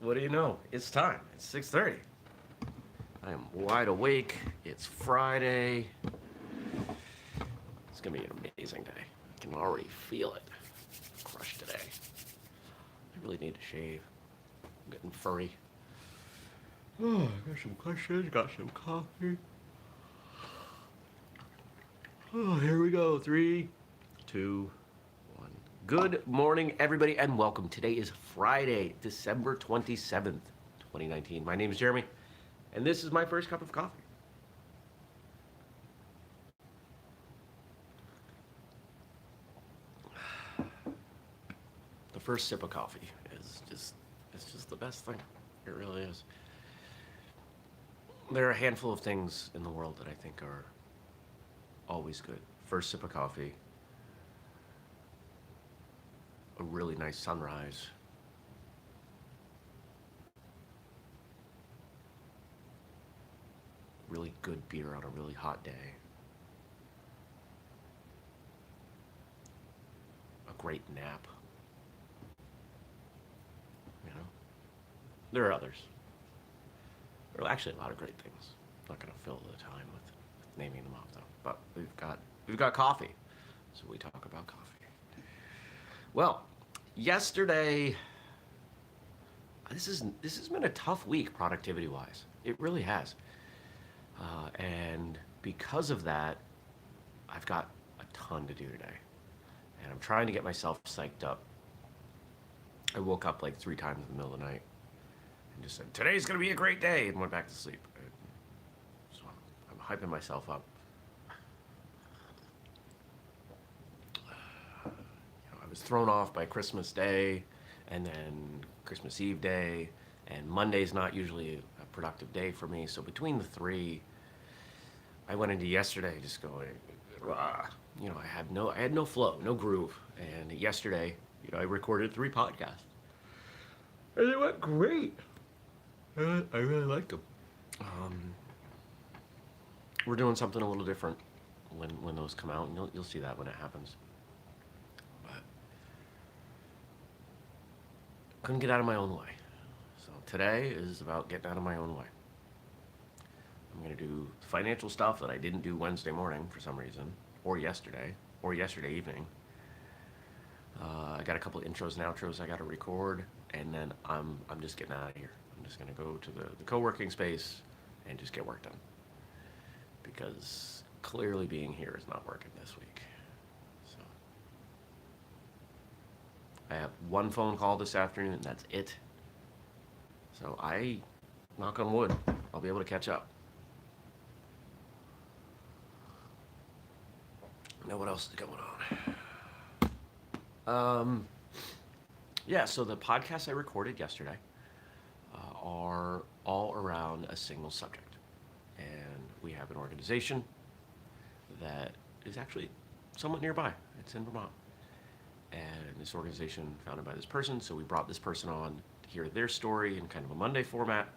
what do you know? It's time. It's 6:30. I am wide awake. It's Friday. It's gonna be an amazing day. I can already feel it. Crushed today. I really need to shave. I'm getting furry. Oh, I got some questions. Got some coffee. Oh, here we go. Three, two, one. Good morning, everybody, and welcome. Today is Friday, December 27th, 2019. My name is Jeremy, and this is my first cup of coffee. The first sip of coffee is it's just the best thing. It really is. There are a handful of things in the world that I think are always good. First sip of coffee, a really nice sunrise, really good beer on a really hot day, a great nap. You know, there are others. There are actually a lot of great things. I'm not going to fill the time with naming them off though. But we've got coffee, so we talk about coffee. Well, yesterday, this has been a tough week productivity wise. It really has, and because of that, I've got a ton to do today, and I'm trying to get myself psyched up. I woke up like 3 times in the middle of the night and just said, "Today's gonna be a great day," and went back to sleep. So I'm hyping myself up. I was thrown off by Christmas Day and then Christmas Eve day, and Monday's not usually a productive day for me. So between the three, I went into yesterday just going, "Rah." I had no flow, no groove. And yesterday, I recorded 3 podcasts, and they went great. I really liked them. Um, we're doing something a little different when those come out, and you'll see that when it happens. But couldn't get out of my own way. So today is about getting out of my own way. I'm going to do financial stuff that I didn't do Wednesday morning for some reason, or yesterday evening. I got a couple of intros and outros I got to record, and then I'm just getting out of here. I'm just going to go to the co-working space and just get work done. Because clearly being here is not working this week. So I have one phone call this afternoon, and that's it. So knock on wood, I'll be able to catch up. Now what else is going on? Yeah, so the podcasts I recorded yesterday are all around a single subject. And we have an organization that is actually somewhat nearby. It's in Vermont. And this organization founded by this person, so we brought this person on to hear their story in kind of a Monday format.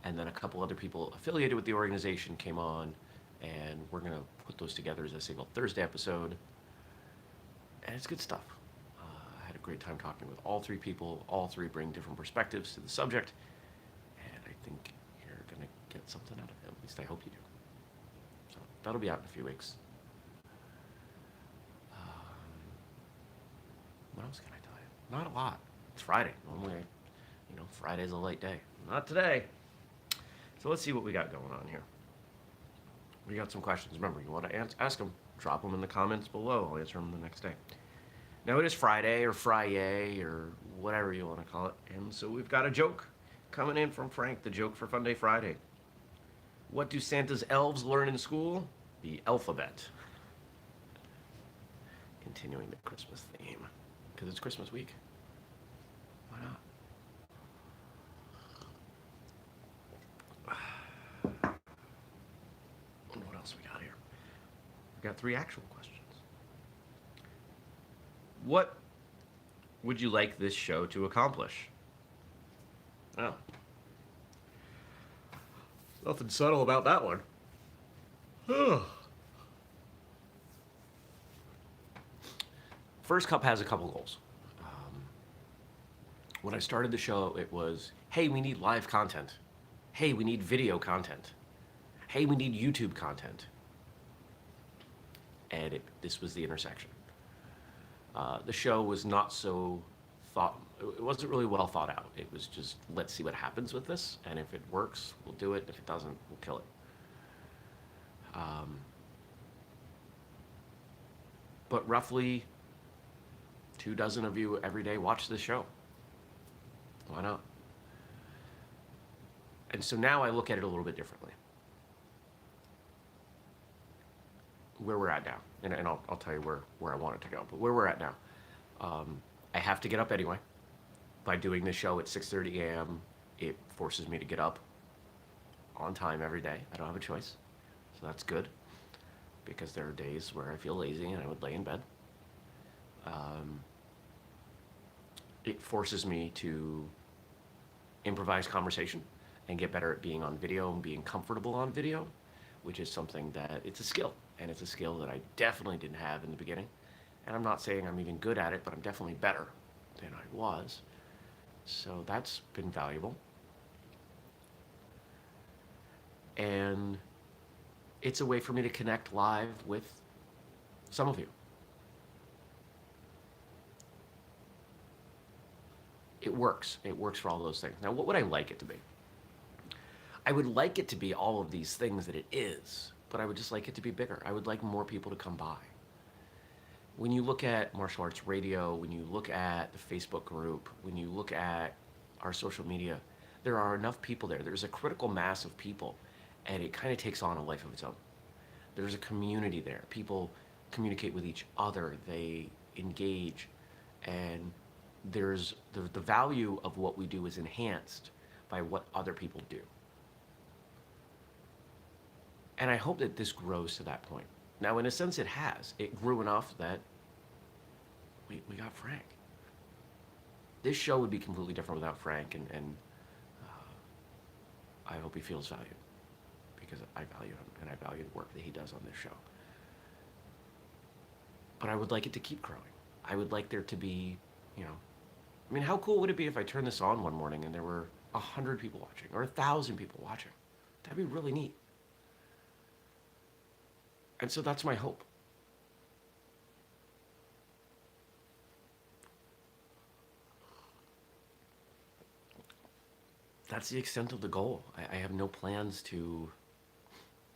And then a couple other people affiliated with the organization came on, and we're going to put those together as a single Thursday episode. And it's good stuff. I had a great time talking with all 3 people. All 3 bring different perspectives to the subject, and I think you're going to get something out of it. At least I hope you do. So that'll be out in a few weeks. What else can I tell you? Not a lot. It's Friday. Normally, Friday's a late day. Not today. So let's see what we got going on here. We got some questions. Remember, you want to ask them, drop them in the comments below. I'll answer them the next day. Now it is Friday or Friday or whatever you want to call it. And so we've got a joke coming in from Frank, the joke for Funday Friday. What do Santa's elves learn in school? The alphabet. Continuing the Christmas theme, because it's Christmas week. Why not? What else we got here? We got 3 actual questions. What would you like this show to accomplish? Oh. Nothing subtle about that one. First Cup has a couple goals. When I started the show, it was, hey, we need live content. Hey, we need video content. Hey, we need YouTube content. And this was the intersection. The show was not so thought, it wasn't really well thought out. It was just, let's see what happens with this. And if it works, we'll do it. If it doesn't, we'll kill it. But roughly 24 of you every day watch the show. Why not? And so now I look at it a little bit differently. Where we're at now, and I'll tell you where I want it to go, but where we're at now. I have to get up anyway. By doing this show at 6:30 a.m., it forces me to get up on time every day. I don't have a choice. So that's good, because there are days where I feel lazy and I would lay in bed. It forces me to improvise conversation and get better at being on video and being comfortable on video, which is something that, it's a skill. And it's a skill that I definitely didn't have in the beginning. And I'm not saying I'm even good at it, but I'm definitely better than I was. So that's been valuable. And it's a way for me to connect live with some of you. It works. It works for all those things. Now, what would I like it to be? I would like it to be all of these things that it is, but I would just like it to be bigger. I would like more people to come by. When you look at martial arts radio, when you look at the Facebook group, when you look at our social media, there are enough people there. There's a critical mass of people, and it kind of takes on a life of its own. There's a community there. People communicate with each other. They engage, and there's the value of what we do is enhanced by what other people do. And I hope that this grows to that point. Now, in a sense, it has. It grew enough that we got Frank. This show would be completely different without Frank, and I hope he feels valued, because I value him, and I value the work that he does on this show. But I would like it to keep growing. I would like there to be, I mean, how cool would it be if I turned this on one morning and there were 100 people watching, or 1,000 people watching? That'd be really neat. And so that's my hope. That's the extent of the goal. I have no plans to,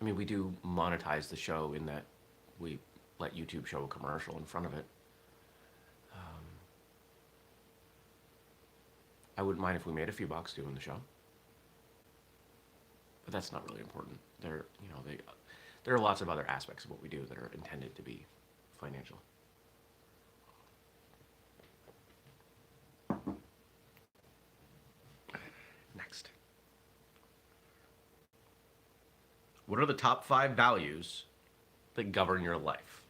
we do monetize the show in that we let YouTube show a commercial in front of it. I wouldn't mind if we made a few bucks doing the show. But that's not really important. There are lots of other aspects of what we do that are intended to be financial. Next. What are the top 5 values that govern your life?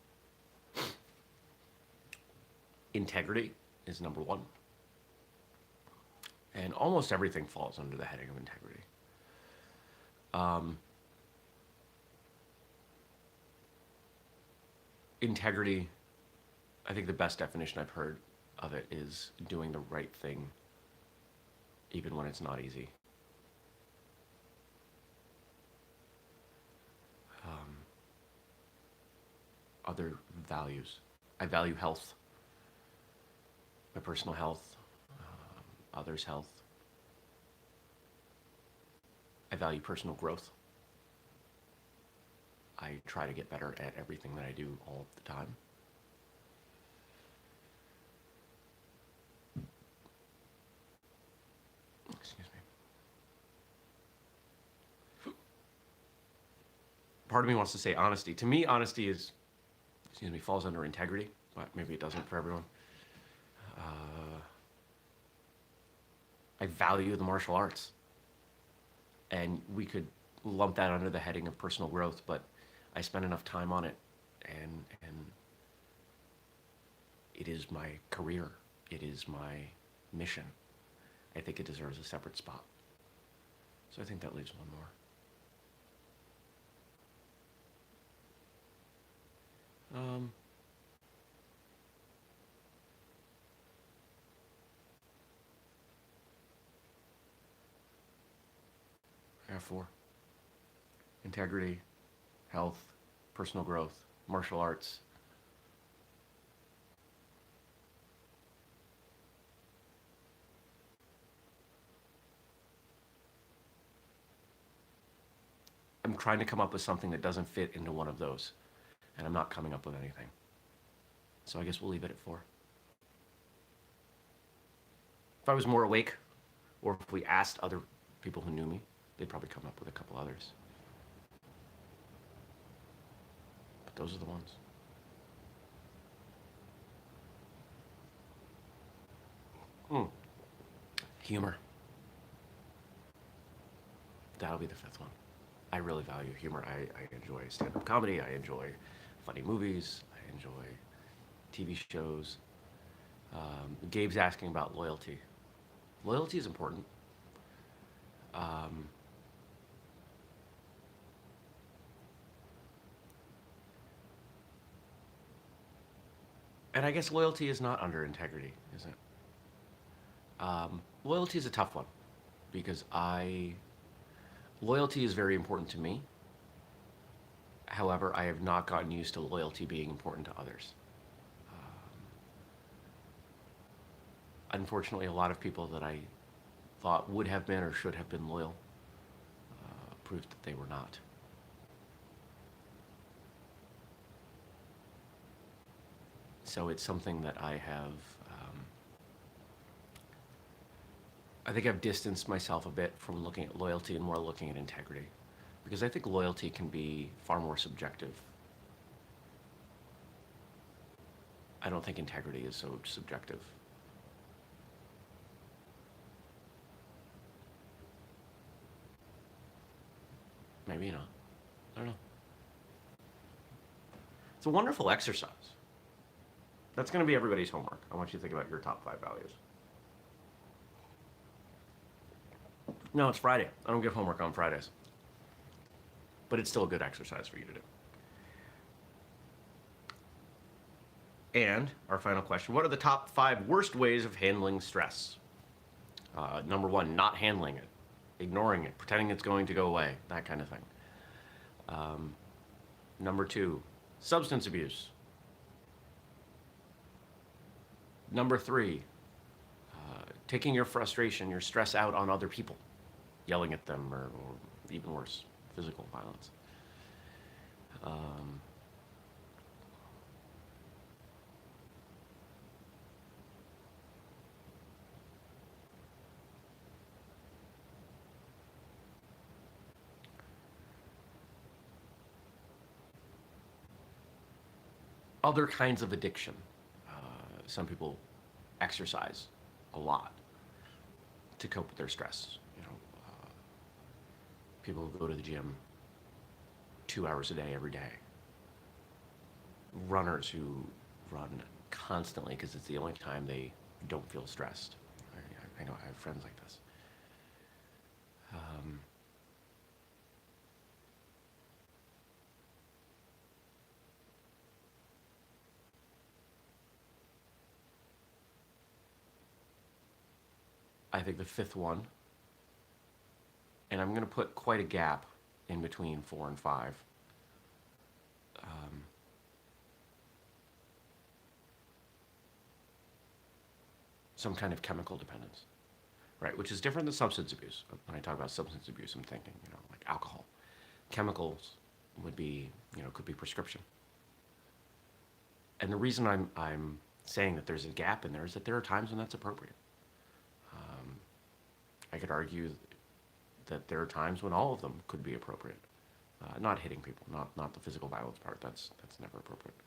Integrity is number 1. And almost everything falls under the heading of integrity. Integrity, I think the best definition I've heard of it is doing the right thing even when it's not easy. Other values. I value health, my personal health, others' health. I value personal growth. I try to get better at everything that I do all of the time. Excuse me. Part of me wants to say honesty. To me, honesty falls under integrity, but maybe it doesn't for everyone. I value the martial arts. And we could lump that under the heading of personal growth, but I spend enough time on it, and it is my career. It is my mission. I think it deserves a separate spot. So I think that leaves one more. have four: integrity, health, personal growth, martial arts. I'm trying to come up with something that doesn't fit into one of those, and I'm not coming up with anything. So I guess we'll leave it at four. If I was more awake, or if we asked other people who knew me, they'd probably come up with a couple others. But those are the ones. Humor. That'll be the fifth one. I really value humor. I enjoy stand-up comedy. I enjoy funny movies. I enjoy TV shows. Gabe's asking about loyalty. Loyalty is important. Um, and I guess loyalty is not under integrity, is it? Loyalty is a tough one because loyalty is very important to me. However, I have not gotten used to loyalty being important to others. Unfortunately, a lot of people that I thought would have been or should have been loyal proved that they were not. So it's something that I think I've distanced myself a bit from looking at loyalty and more looking at integrity. Because I think loyalty can be far more subjective. I don't think integrity is so subjective. Maybe not. I don't know. It's a wonderful exercise. That's going to be everybody's homework. I want you to think about your top 5 values. No, it's Friday. I don't give homework on Fridays. But it's still a good exercise for you to do. And our final question: what are the top 5 worst ways of handling stress? Number 1, not handling it, ignoring it, pretending it's going to go away, that kind of thing. Number 2, substance abuse. Number 3, taking your frustration, your stress out on other people, yelling at them, or even worse, physical violence. Other kinds of addiction. Some people exercise a lot to cope with their stress. People who go to the gym 2 hours a day every day. Runners who run constantly because it's the only time they don't feel stressed. I know I have friends like this. I think the fifth one, and I'm going to put quite a gap in between 4 and 5. Some kind of chemical dependence, right? Which is different than substance abuse. When I talk about substance abuse, I'm thinking, like alcohol. Chemicals would be, could be prescription. And the reason I'm saying that there's a gap in there is that there are times when that's appropriate. I could argue that there are times when all of them could be appropriate. Not hitting people, not the physical violence part. That's never appropriate.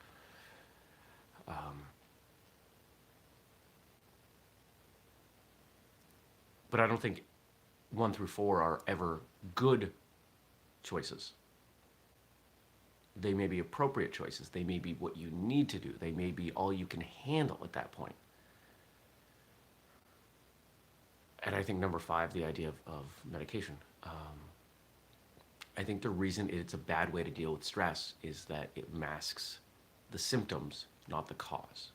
But I don't think 1 through 4 are ever good choices. They may be appropriate choices. They may be what you need to do. They may be all you can handle at that point. And I think number 5, the idea of medication. I think the reason it's a bad way to deal with stress is that it masks the symptoms, not the cause.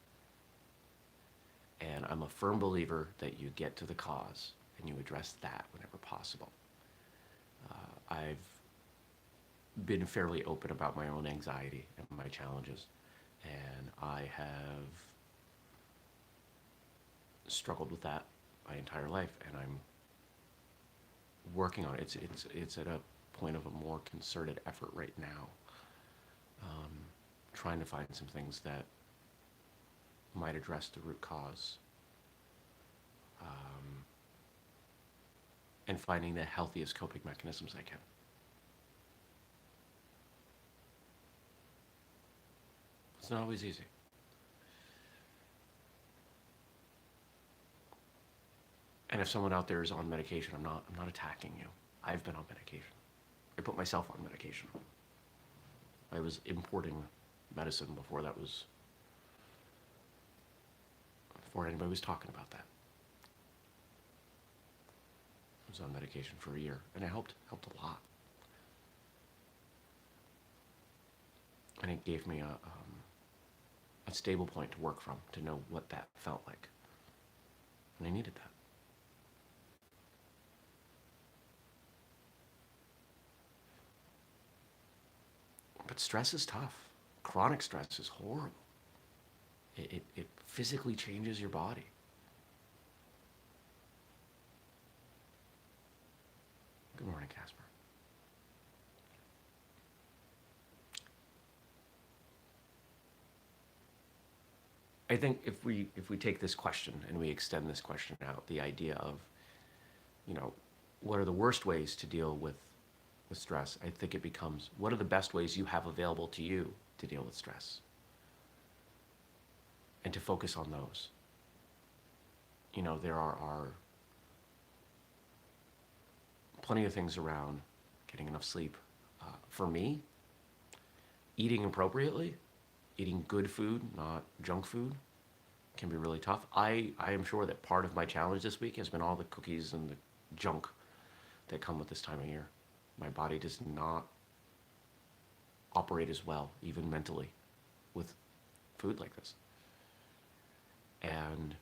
And I'm a firm believer that you get to the cause and you address that whenever possible. I've been fairly open about my own anxiety and my challenges, and I have struggled with that my entire life, and I'm working on it. It's at a point of a more concerted effort right now, um, trying to find some things that might address the root cause, um, and finding the healthiest coping mechanisms I can. It's not always easy. And if someone out there is on medication, I'm not attacking you. I've been on medication. I put myself on medication. I was importing medicine before anybody was talking about that. I was on medication for a year, and it helped a lot. And it gave me a stable point to work from, to know what that felt like. And I needed that. But stress is tough. Chronic stress is horrible. It physically changes your body. Good morning, Casper. I think if we take this question and we extend this question out, the idea of, you know, what are the worst ways to deal with stress? I think it becomes, what are the best ways you have available to you to deal with stress? And to focus on those. There are plenty of things around getting enough sleep. For me, eating appropriately, eating good food, not junk food, can be really tough. I am sure that part of my challenge this week has been all the cookies and the junk that come with this time of year. My body does not operate as well, even mentally, with food like this. And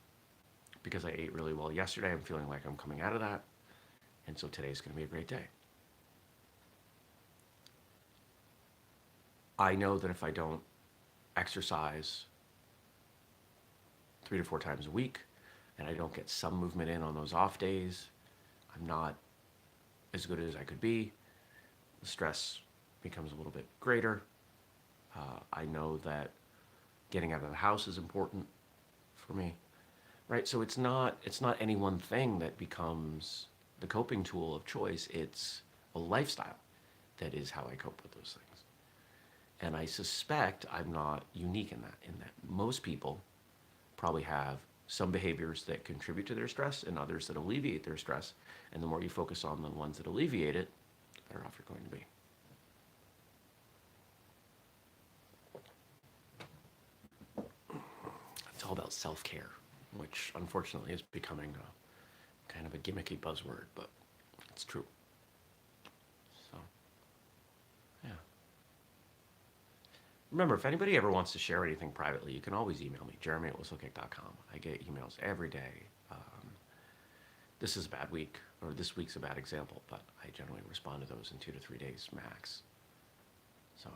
because I ate really well yesterday, I'm feeling like I'm coming out of that. And so today's going to be a great day. I know that if I don't exercise 3 to 4 times a week and I don't get some movement in on those off days, I'm not as good as I could be. The stress becomes a little bit greater. I know that getting out of the house is important for me, right? So it's not any one thing that becomes the coping tool of choice. It's a lifestyle that is how I cope with those things. And I suspect I'm not unique in that most people probably have some behaviors that contribute to their stress and others that alleviate their stress. And the more you focus on the ones that alleviate it, the better off you're going to be. It's all about self-care, which unfortunately is becoming a kind of a gimmicky buzzword, but it's true. So, yeah. Remember, if anybody ever wants to share anything privately, you can always email me, jeremy@whistlekick.com. I get emails every day. This is a bad week, or this week's a bad example, but I generally respond to those in 2 to 3 days max. So,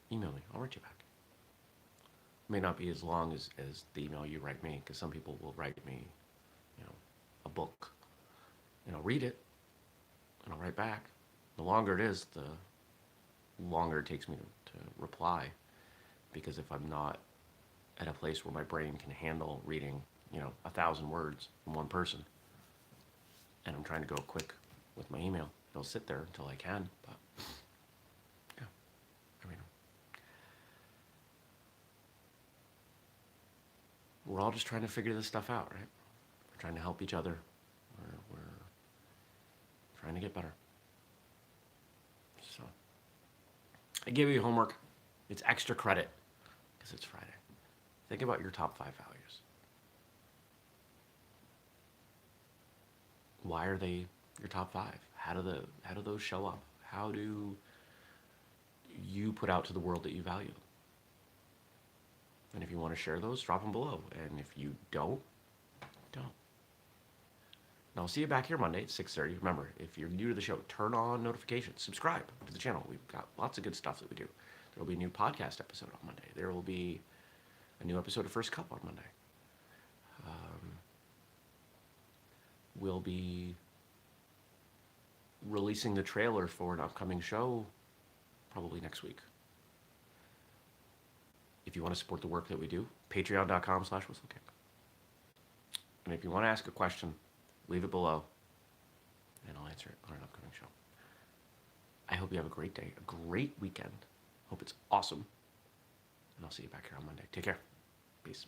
email me. I'll write you back. It may not be as long as the email you write me, because some people will write me, a book, and I'll read it, and I'll write back. The longer it is, the longer it takes me to reply, because if I'm not at a place where my brain can handle reading, 1,000 words from one person, and I'm trying to go quick with my email, it'll sit there until I can, but yeah, I mean, we're all just trying to figure this stuff out, right? We're trying to help each other. We're trying to get better. So, I gave you homework. It's extra credit because it's Friday. Think about your top 5 values. Why are they your top 5? How do those show up? How do you put out to the world that you value them? And if you want to share those, drop them below. And if you don't. And I'll see you back here Monday at 6:30. Remember, if you're new to the show, turn on notifications. Subscribe to the channel. We've got lots of good stuff that we do. There will be a new podcast episode on Monday. There will be a new episode of First Cup on Monday. We'll be releasing the trailer for an upcoming show probably next week. If you want to support the work that we do, patreon.com/whistlekick. And if you want to ask a question, leave it below, and I'll answer it on an upcoming show. I hope you have a great day, a great weekend. Hope it's awesome. And I'll see you back here on Monday. Take care. Peace.